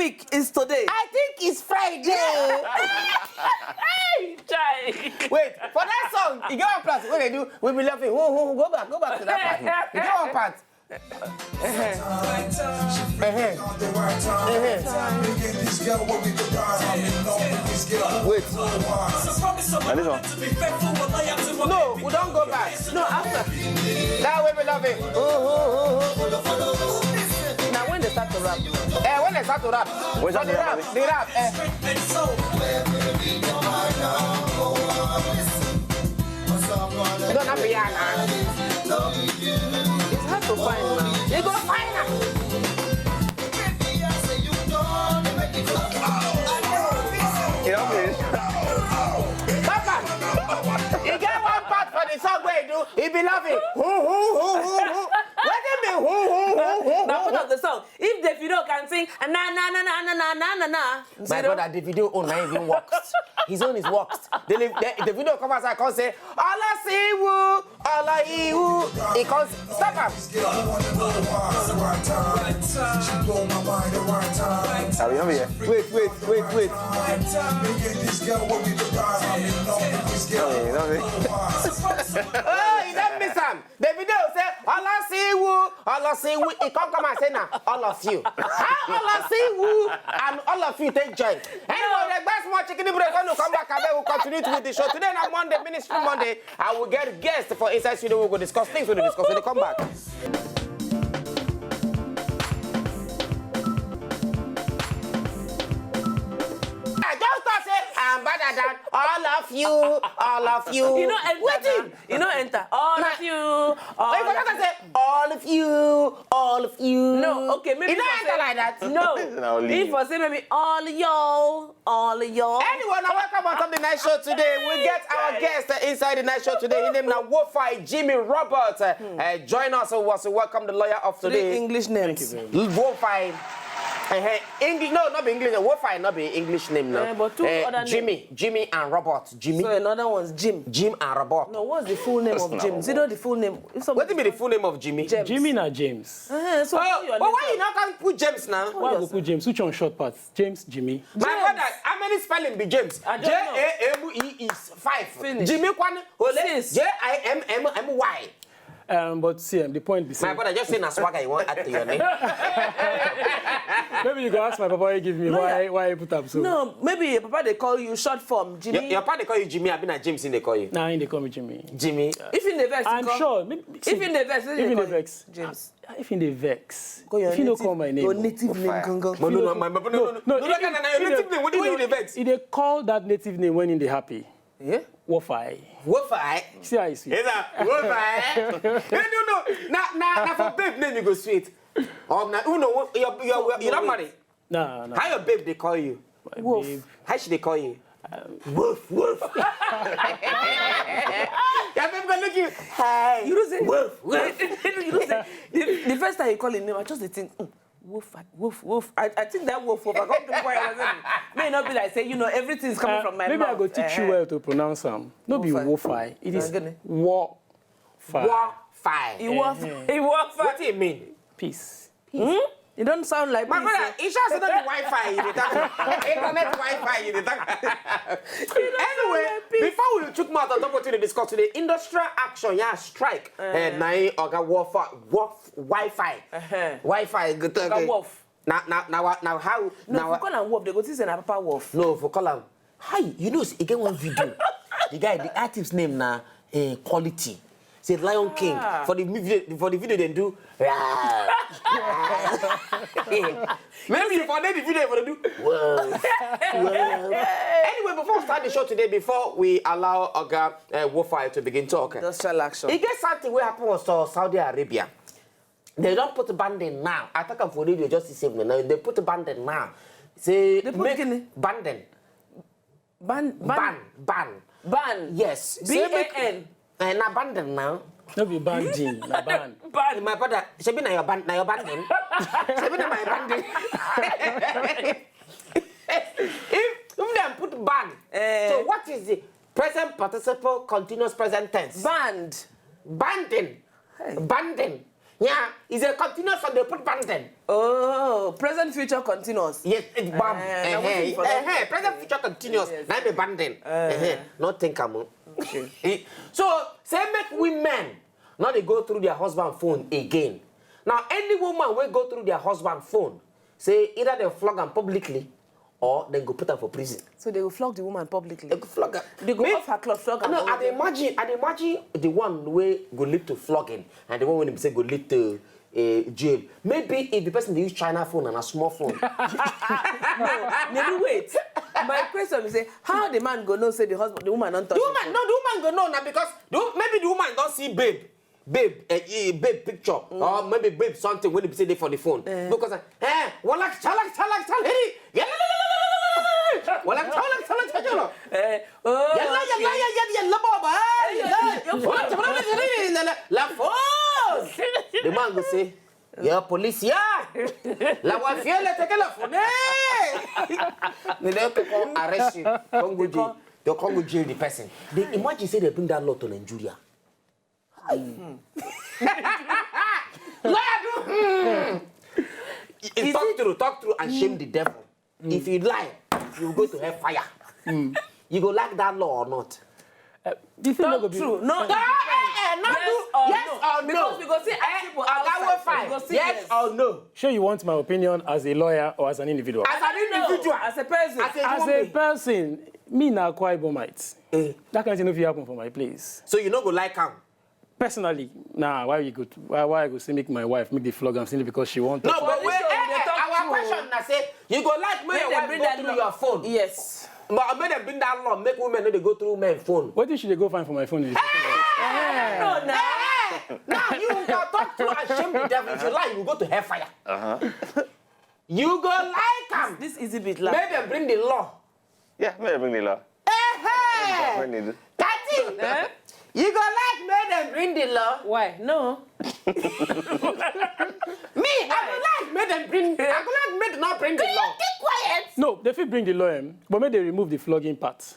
week is today? I think it's Friday. Wait, for that song, you get one part when they do, we be laughing. Go back to that part. You get one part. Wait. And this one? No, we don't go back. No, after. That way we love it. Now when they start to rap. When they start to rap. When So they start to rap, the rap. You don't have to yarn. It's hard to find now. You go find her. You know this? Papa, you get one part for the song where you do, he be laughing. What do you mean? Now put up the song. If the video can sing na na na na na na na na na. My brother, the video own not even works. His own is works. The video come outside, can't say, all I see woo, all I hear woo. He can't stop him. Are we over here? Wait. You know this? Oh, you don't miss him. The video say, all I see woo, all I see woo. He can't come and say now, all of you. How all I see woo and all of you take joy. Anyway, the best more chicken break when you come back and then we'll continue with the show. Today on Monday, Ministry Monday, I will get guests for Inside Studio. We'll go discuss things we'll discuss when they come back. I'm better than all of you. You know enter. Waiting. You know enter. All of you. Wait, but I say all of you. No, okay, maybe. You don't if I enter like that. No. only If I say maybe all of y'all. Anyone, welcome on Top the Night Show today. We get our guest inside the night show today. His name now Wofi Jimmy Roberts. Join us. Welcome the lawyer of today. Three English names. Wofi. English, no, not be English. Wofi, not be English name now. But two other Jimmy and Robert. Jimmy. So another one's Jim. Jim and Robert. No, what's the full name of Jim? You know the full name. What do you mean the full name of Jimmy? James. Jimmy na James. So why you not can put James now? Why you put James? Which one short parts? James, Jimmy. My brother, how many spelling be James? I don't know. J-A-M-E is 5. Finish. Jimmy Kwan, Six. J-I-M-M-M-Y. But see, the point is. My brother, just say na swagger you want add to your name. Maybe you can ask my papa. He give me why he put up so. No, maybe your papa they call you short form Jimmy. Your papa they call you Jimmy, I've been at James in they call you. Nah, they call me Jimmy. Jimmy. If in the vex, I'm sure. Maybe, see, If in the vex, if in the vex, James. If in the vex, Call your if you don't native- call my name, Your native name, Gongo. No, your native name. What do you mean the vex? If they call that native name when in the happy, Yeah. Wofi. Wofi. See how you see. Is that Wofi? No. Now for babe name you go sweet. You're not married. Nah. How your babe they call you? My Wolf. babe. How should they call you? Wolf. Your babe gonna look you. Hey. You don't say Wolf. You don't say the first time you call him name, I just think wolf. I think that wolf. I got to where I was may not be like say everything's coming from my Maybe mouth. I go teach you well to pronounce them. No be Wofi. It is Wofi. Wofi. Wofi. He wolf. What do you mean? Peace. It don't sound like My peace, brother, eh? it's just not the Wi-Fi you dey talk. Internet Wi-Fi you dey talk. Anyway, before we took matter on top of to discuss today, industrial action, strike. Nine Oga Wi-Fi. Wi-Fi good talk. Oga wolf. Now how No, if you call him wolf, they go to say na Papa Wolf. No, for call him. Hi, you know, again one video. The artist's name na Quality. Say Lion King. For the video they do. Maybe for the video they do. Anyway, before we start the show today, before we allow Oga Wofi to begin talking, Industrial action. it gets something what happened was Saudi Arabia. They don't put a band in now. I think I'm for radio just the same now. They put a band in now. Say They put band. Yes. B-A-N. Na band now. No be banding, na band. My brother, shebi na your band, na your banding. Shebi na my banding. If them put band, so what is the present participle continuous present tense? Band. Banding. Hey. Banding. Yeah, is a continuous and they put banding. Oh, So present, future, continuous. Yes, it's bam. Present, future, continuous. Yes. Now be banding. Not think I'm. Okay. So say make women now they go through their husband phone again. Now any woman will go through their husband phone. Say either they flog them publicly or they go put her for prison. So they will flog the woman publicly. They go flog her. They go off her club, flog her. No, I'd imagine the one way go lead to flogging and the one when they say go lead to jail. Maybe if the person they use China phone and a small phone. Maybe wait. My question is, say, how the man go know say the woman don't touch The woman go know now because maybe the woman don't see babe picture or maybe babe something when they say they for the phone because walak chalak heri walak chalak la force. The man go say, "Yeah, police, yeah. La wafia le take la phone." They don't come arrest you. Come go jail. They come go jail the person. They imagine say they bring that law to Nigeria. Talk through and shame the devil. If you lie, you go to hellfire. You go like that law or not? The thing not go be true. No. Yes or no? Because we go see people outside. Yes or no? Sure, you want my opinion as a lawyer or as an individual? As an individual, as a person, As a person, me na Akwa Ibomite. That kind of thing if you happen for my place. So you no go like him? Personally, nah, why I go say make my wife make the flog am simply because she want No, to. but wait, our question na say you go like make your wife go through your phone. Yes. But make them bring that law, make women know they go through men's phone. What did she go find for my phone? No, no. Now you can talk to and shame the devil. If you lie, you go to hellfire. You go like him. This easy bit like. Make them bring the law. Yeah, may bring the law. Hey, Tati, you go like make them bring the law. Why? No. Me, I go like make them bring. I go like make them not bring the law. Keep quiet. No, they fit bring the law, but maybe they remove the flogging part.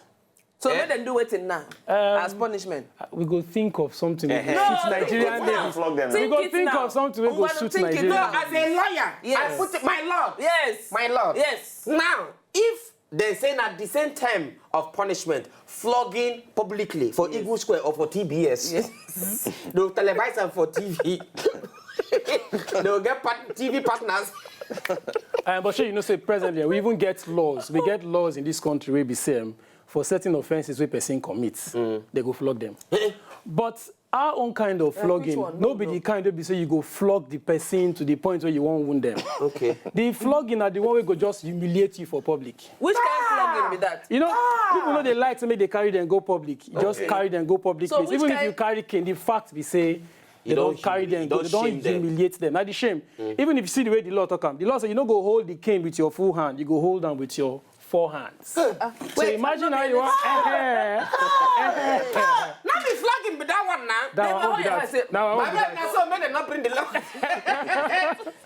So let them do it now as punishment. We go think of something we go No, suit Nigerian ladies. Flog them. We go it think now. of something we go Ungwano suit think it Nigerian No, now. ladies. as a lawyer, Yes. I put it, my lord. Yes. My lord. Yes. Now, if they say at the same time of punishment, flogging publicly for Eagle Square or for TBS, Yes. they will televise them for TV. They will get TV partners. But sure, you know, say presently, we even get laws. We get laws in this country where we say for certain offences where person commits, they go flog them. But our own kind of flogging, one? nobody kind of be say you go flog the person to the point where you won't wound them. Okay. The flogging are the one we go just humiliate you for public. Which kind of flogging be that? You know, people know they like to make they carry them go public. Just carry them go public So place. which Even if kind- you carry cane, the fact we say they You don't don't carry them, you don't they don't shame them. humiliate them. Now the shame. Even if you see the way the law talk them, the law say you don't go hold the cane with your full hand, you go hold them with your 4 hands. So imagine how you want. Not be flogging, but that one now. That one won't be Never that. say- Now I My won't be God, that. now so make them not bring the law.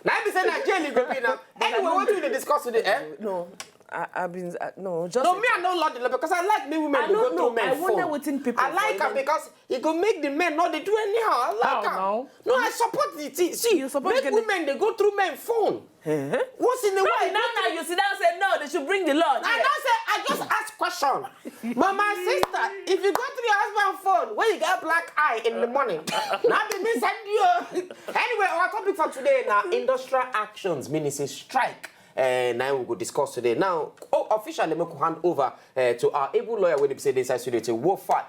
Now be saying that jail you go be now. Anyway, what do we discuss today? No. I've been no just. No, me I know Lord the law because I like me women I to go don't through know. men I wonder phone. wetin people I like her find because it go make the men know they do anyhow. I like How her. now? No, I support the thing. See, You support make the- women they go through men phone. Once in a while. Now you sit down and say no. They should bring the law. I don't say, I just ask question. But my sister, if you go to your husband's phone when you get black eye in the morning, now be me send you. Anyway, our topic for today now, industrial actions, meaning it's a strike. Now we will discuss today. Now, officially, we will hand over to our able lawyer when they say this studio to Wofi.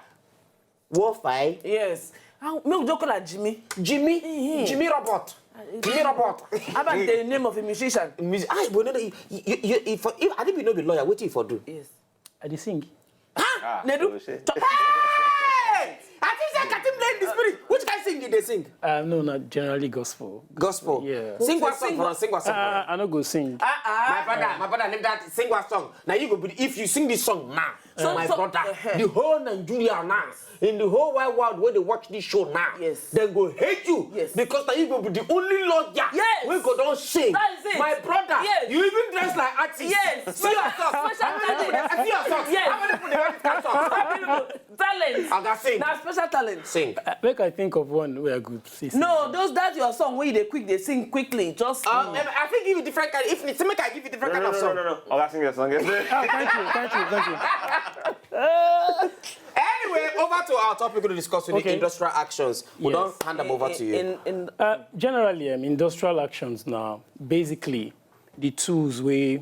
Wofi. Yes. How me don't call her Jimmy. Jimmy Robot. Jimmy Robot. How about the name of a musician? I didn't know the lawyer. What do you for do? Yes. I dey sing. Ah, Nedu. oh, shit. Hey! I think say Katim blame the spirit. Which kind sing did they sing? No, not generally gospel. Gospel. Yeah. Sing one song for us. Sing one song. I no go sing. My brother, name that. Sing one song. Now you go. If you sing this song now, my brother, the whole Nigeria now, in the whole wide world where they watch this show now, Yes. they go hate you. Yes. Because now you go be the only lawyer. Yes. We go don't sing. That is it. My brother, Yes. you even dress like artist. Yes. See your socks. Special How many people talent. they- see your socks. Yes. How many people they wear this kind of socks? talent. Oga sing. Now special talent. Sing. Make I think of one where I could see. No, that's your song where they sing quickly. Just I think give you different kind. If it's make I give you different kind of song. No. I'll sing the song. Thank you. Anyway, over to our topic to discuss with the Okay. industrial actions. We Yes. don't hand them over to you. Generally, industrial actions now, basically, the tools where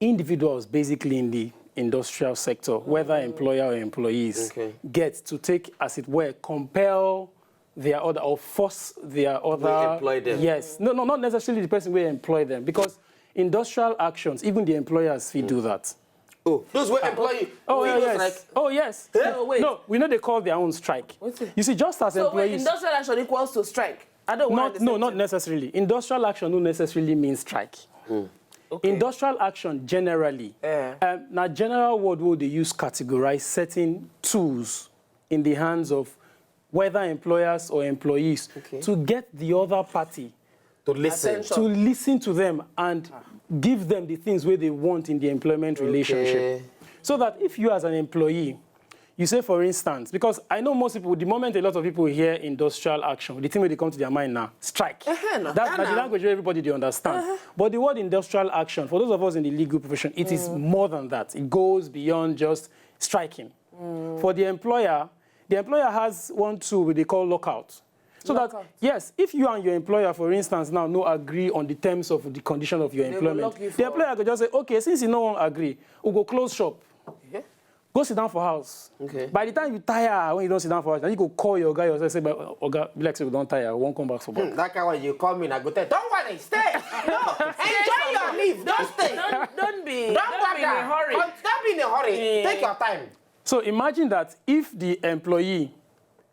individuals basically in the industrial sector, whether employer or employees, Okay. get to take, as it were, compel their other or force their other. employ them. Yes. No, not necessarily the person will employ them, because industrial actions, even the employers will do that. Oh, those were employee. Oh, we yeah, was yes. like, Oh, yes. No, wait. No, we know they call their own strike. What's it? You see, just as so wait, employees. industrial action equals to strike. I don't want Not necessarily. Industrial action don't necessarily mean strike. Okay. Industrial action generally. Now, general word will they use categorize certain tools in the hands of whether employers or employees to get the other party to listen. Attention. to listen to them and give them the things where they want in the employment relationship. So that if you as an employee, you say, for instance, because I know most people, the moment a lot of people hear industrial action, the thing where they come to their mind now, strike. That's the language where everybody they understand. But the word industrial action, for those of us in the legal profession, it is more than that. It goes beyond just striking. For the employer has one tool we they call lockout. So that, yes, if you and your employer, for instance, now no agree on the terms of the condition of your employment, lock you the for- employer could just say, okay, since you no one agree, we'll go close shop. Go sit down for house. Okay. By the time you tire, when you don't sit down for house, then you go call your guy or say, Oga, be like, say we don't tire, we won't come back for work. That kind when you call me, I go tell, don't worry, stay. No, enjoy your leave. Don't stay. Don't be in Don't a hurry. Don't be in a hurry. Take your time. So imagine that if the employee,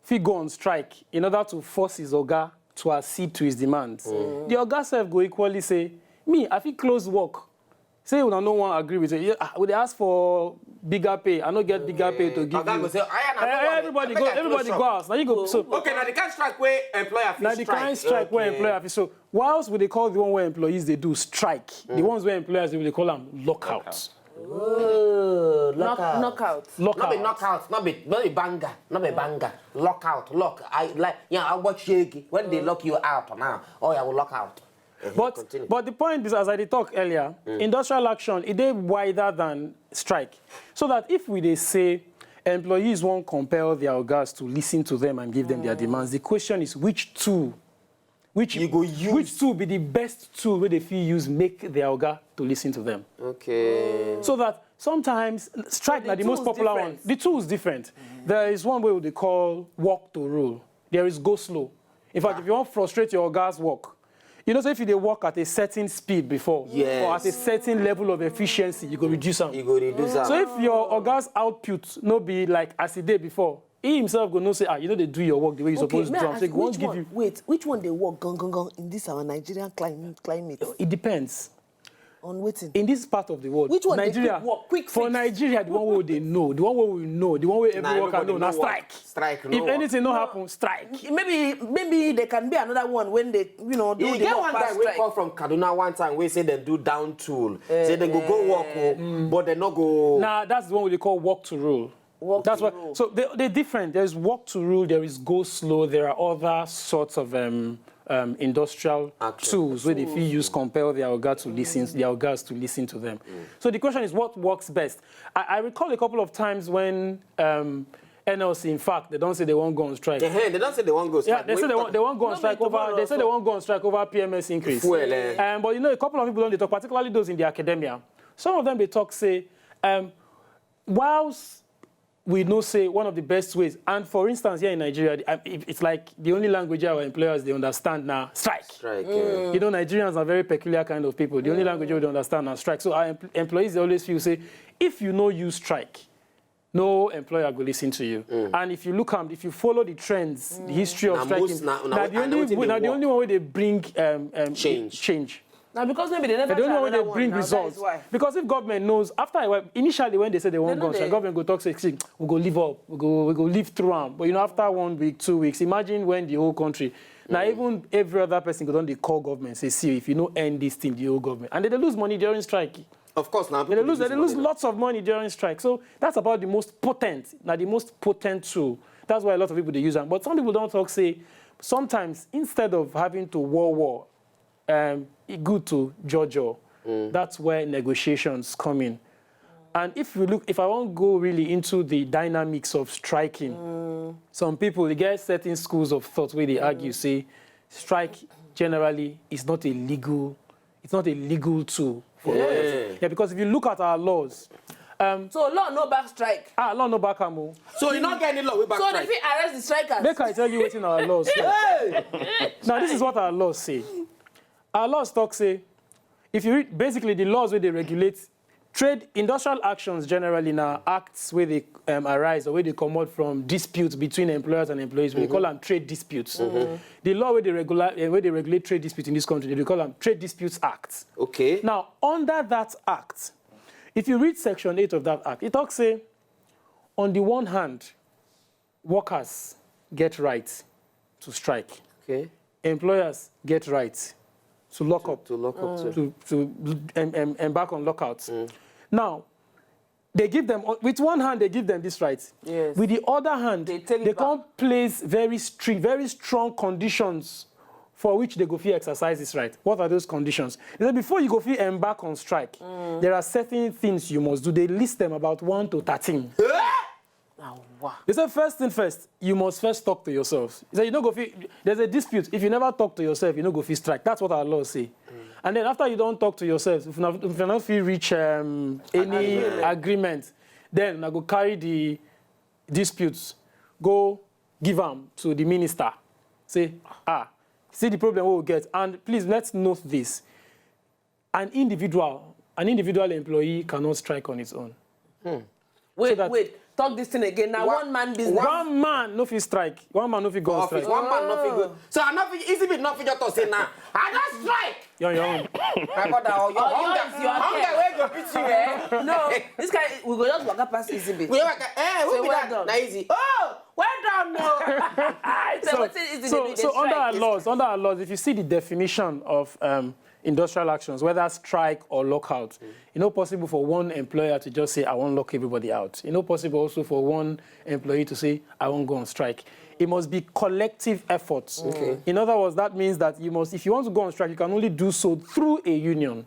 if he go on strike in order to force his Oga to accede to his demands, the Oga self go equally say, me, I feel close work. Say when no one agree with it, would they ask for bigger pay? I don't get bigger pay to give Oga you. go say, Everybody go out. Now you go. So Okay, now the kind strike where employer now feel the strike. kind strike where employer feel. So whilst we they call the one where employees they do strike, the ones where employers they call them lockout. Knockout. Knockout. Not be knockout, not be banger, not be banger. Lockout, lock. I like, I watch you when they lock you out now. Oh, I will lock out. But the point is, as I did talk earlier, industrial action, it is wider than strike. So that if they say employees won't compel their ogas to listen to them and give them their demands, the question is which tool, which tool be the best tool where they feel use make their oga to listen to them. Okay. So that sometimes strike the now the most tool is popular different. one. The tool is different. There is one way they call walk to rule. There is go slow. In fact, if you want to frustrate your oga's work, you know, so if you work at a certain speed before, or at a certain level of efficiency, you go reduce them. You go reduce that. So if your oga's output no be like as it did before, he himself go no say, you know they do your work the way you're supposed to do. I'm saying, won't give you. Wait, which one they work gong in this our Nigerian climate? It depends. On waiting. In this part of the world, Which one they Nigeria, quick for fix? Nigeria, the one where they know, the one where we know, the one where every worker everybody know, now know work. strike. Strike, no If work. anything no happen, strike. Maybe there can be another one when they do You the get work one past guy we strike. come from Kaduna one time, we say they do down tool. Say they go work, but they not go. Now that's the one we call walk to rule. That's what. rule. So they're different. There's walk to rule. There is go slow. There are other sorts of industrial tools where they feel use compel their ogas to listen to them. So the question is, what works best? I recall a couple of times when NLC, in fact, they don't say they won't go on strike. They don't say they won't go strike. Yeah, they say they won't go on strike over. They say they won't go on strike over PMS increase. Fuel, But you know, a couple of people don't talk, particularly those in the academia. Some of them they talk say, whilst we know say one of the best ways, and for instance here in Nigeria, it's like the only language our employers they understand now strike. Strike. You know, Nigerians are very peculiar kind of people. The only language they understand now strike. So our employees they always feel say, if you know you strike, no employer will listen to you. And if you look if you follow the trends, the history of striking, the only one where they bring change. Now because maybe they never They don't know try when they another bring one, now, that is results. why. Because if government knows, initially when they say they won't go on strike, government go talk, say, see, we go live up, we go live through them. But you know, after 1 week, 2 weeks, imagine when the whole country, now even every other person go on, they call government, say, see, if you don't end this thing, the whole government. And they lose money during strike. Of course, now They lose lots of money during strike. So that's about the most potent, tool. That's why a lot of people they use them. But some people don't talk. Say sometimes instead of having to war, it good to judge. That's where negotiations come in. And if I won't go really into the dynamics of striking, some people they get certain schools of thought where they argue say strike generally is not a legal. It's not a legal tool for us. Yeah, because if you look at our laws, so law no back strike. law no back ammo. So you not get any law way back So strike. if we arrest the strikers. Make I tell you what's in our laws. Now this is what our laws say. Our laws talk say, if you read basically the laws where they regulate trade, industrial actions generally now acts where they arise or where they come out from disputes between employers and employees. We call them trade disputes. The law where they regulate trade disputes in this country, they call them Trade Disputes Act. Okay. Now, under that act, if you read Section 8 of that act, it talks say, on the one hand, workers get right to strike. Okay. Employers get right to lock up. To lock up. To embark on lockouts. Now, they give them, with one hand, they give them this right. Yes. With the other hand, They take it they back. can't place very strict, very strong conditions for which they go feel exercise this right. What are those conditions? They say before you go feel embark on strike, there are certain things you must do. They list them about 1 to 13. Oh, wow. They say first thing first, you must first talk to yourself. They say you don't go feel, there's a dispute. If you never talk to yourself, you don't go feel strike. That's what our laws say. And then after you don't talk to yourself, if you not feel reach any agreement, then I go carry the disputes, go give them to the minister. Say, see the problem we will get. And please, let's note this. An individual employee cannot strike on its own. Wait. Talk this thing again. Now one man business. One man no fit strike. One man no fit go on strike. One man not feel good. So I not feel easy bit not feel just to say now. I don't strike. You're on your own. My brother, or your hunger where go pitch you, eh? No, this guy we go just walk up past easy bit. We like, who Say be well that? done. Na easy. Oh, well done, no. So under our laws, if you see the definition of industrial actions, whether strike or lockout, it's not possible for one employer to just say, I won't lock everybody out. It's not possible also for one employee to say, I won't go on strike. It must be collective efforts. Okay. In other words, that means that you must, if you want to go on strike, you can only do so through a union.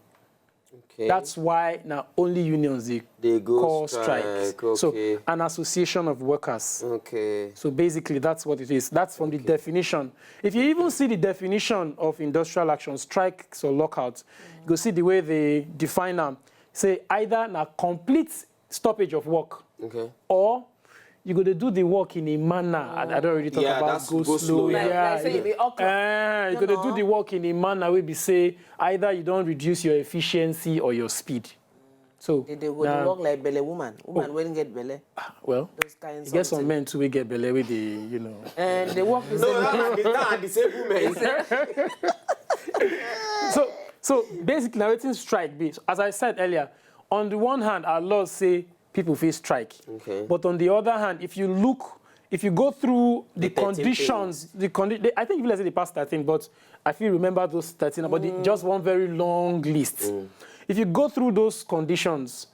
Okay. That's why now only unions they go call strike. Okay. So an association of workers. Okay. So basically, that's what it is. That's from the definition. If you even see the definition of industrial action, strikes or lockouts, you go see the way they define them. Say either a complete stoppage of work, or you go to do the work in a manner. I don't already talk about go slow. Like say you be okra. You go to do the work in a manner where we say either you don't reduce your efficiency or your speed. So They go to work like belly woman. Woman wouldn't get belly. well, Those kinds you get of some men too we get belly with the, you know. And they work is That disabled men. So basically, now it's strike be. As I said earlier, on the one hand, our laws say people face strike. Okay. But on the other hand, if you go through the 13 conditions, I think let's say the past 13, but I feel remember those 13 about just one very long list. If you go through those conditions,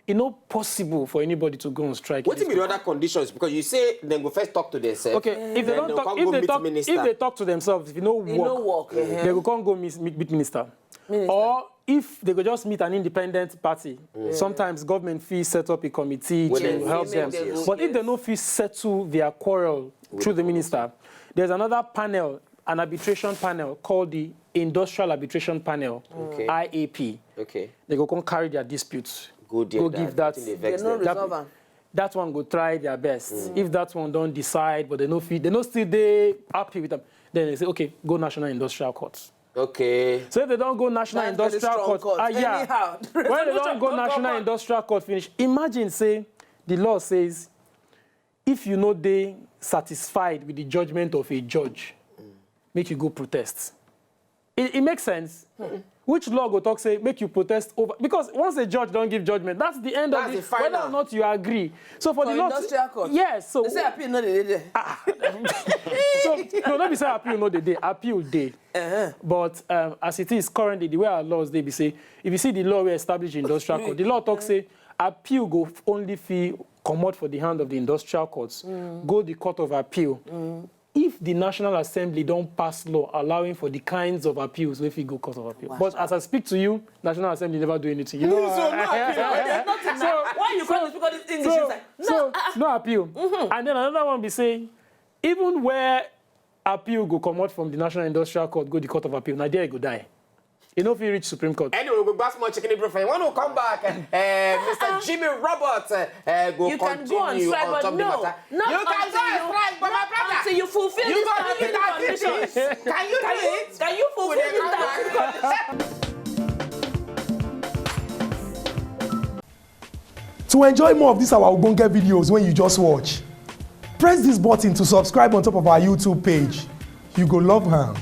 it's not possible for anybody to go on strike. What be the other conditions? Because you say they go first talk to themselves. Okay, if they then don't talk, they'll come go meet if they talk to themselves, if you know no work. they will come go meet minister. Or if they could just meet an independent party, sometimes government fees set up a committee to help them. But if they no fees settle their quarrel through the minister, there's another panel, an arbitration panel called the Industrial Arbitration Panel, IAP. Okay. They go come carry their disputes. Go give that. They no resolve am. That one go try their best. If that one don't decide, but they no still they happy with them, then they say, okay, go National Industrial Court. Okay. So if they don't go National That's very Industrial strong Court, court. yeah. Anyhow, When they don't go National Industrial Court finish, imagine say the law says if you know they satisfied with the judgment of a judge, make you go protest. It makes sense. Which law go talk say make you protest over? Because once a judge don't give judgment, that's the end of That's it. the final. Whether or not you agree. So for the law, industrial court. yes. So They say appeal no dey there. so no, let me say appeal no the day. Appeal day. But as it is currently, the way our laws they be say, if you see the law we establish industrial court, the law talk say appeal go only fee come out for the hand of the industrial courts, go the court of appeal. If the National Assembly don't pass law allowing for the kinds of appeals, if you go court of appeal. Wow. But as I speak to you, National Assembly never do anything. You know, So no appeal. There's nothing now. Why you call this English? so, It's like, no appeal. And then another one be say, even where appeal go come out from the National Industrial Court, go the Court of Appeal, now there you go die. You know if you reach Supreme Court. Anyway, we'll go more chicken bro. When we come back, Mr. Jimmy Roberts go you can continue go on strike, on but top of the no. matter. Not You can go on strike, but my brother. Until you fulfill You these got to do terms that. and conditions. Can you do it? Can you fulfill Will they these come terms and conditions? To enjoy more of these our Ogbonge videos when you just watch, press this button to subscribe on top of our YouTube page. You go love am.